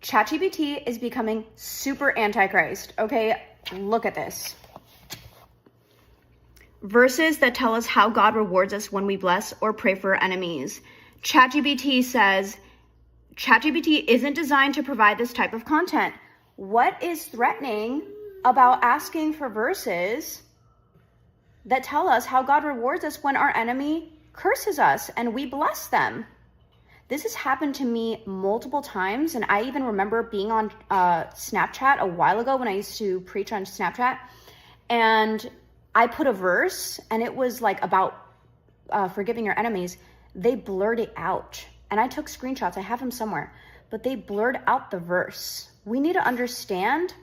ChatGPT is becoming super antichrist. Okay, look at this. Verses that tell us how God rewards us when we bless or pray for our enemies. ChatGPT says, ChatGPT isn't designed to provide this type of content. What is threatening about asking for verses that tell us how God rewards us when our enemy curses us and we bless them? This has happened to me multiple times, and I even remember being on Snapchat a while ago when I used to preach on Snapchat, and I put a verse, and it was like about forgiving your enemies. They blurred it out, and I took screenshots. I have them somewhere, but they blurred out the verse. We need to understand,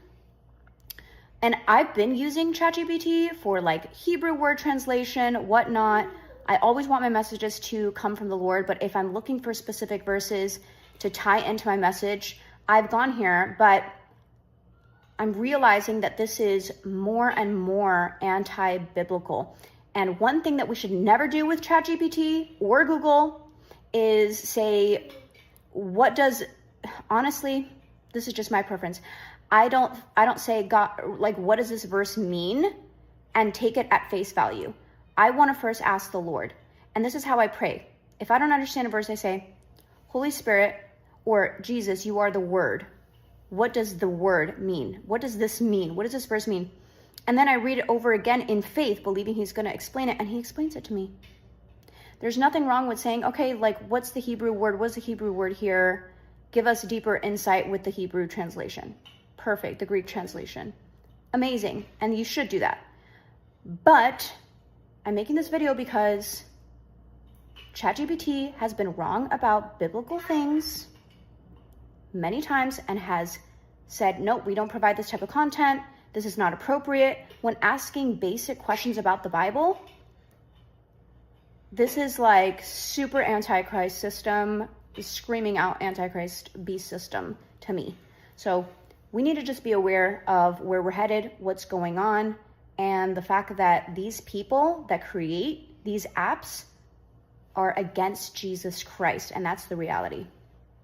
and I've been using ChatGPT for like Hebrew word translation, whatnot. I always want my messages to come from the Lord, but if I'm looking for specific verses to tie into my message, I've gone here, but I'm realizing that this is more and more anti-biblical. And one thing that we should never do with ChatGPT or Google is say, honestly, this is just my preference. I don't say, God, like, what does this verse mean? And take it at face value. I want to first ask the Lord. And this is how I pray. If I don't understand a verse, I say, Holy Spirit, or Jesus, you are the word. What does the word mean? What does this mean? What does this verse mean? And then I read it over again in faith, believing he's going to explain it, and he explains it to me. There's nothing wrong with saying, okay, like, what's the Hebrew word? What's the Hebrew word here? Give us deeper insight with the Hebrew translation. Perfect, the Greek translation. Amazing, and you should do that. But I'm making this video because ChatGPT has been wrong about biblical things many times and has said, no, we don't provide this type of content. This is not appropriate. When asking basic questions about the Bible, this is like super antichrist system, screaming out antichrist beast system to me. So we need to just be aware of where we're headed, what's going on, and the fact that these people that create these apps are against Jesus Christ, and that's the reality.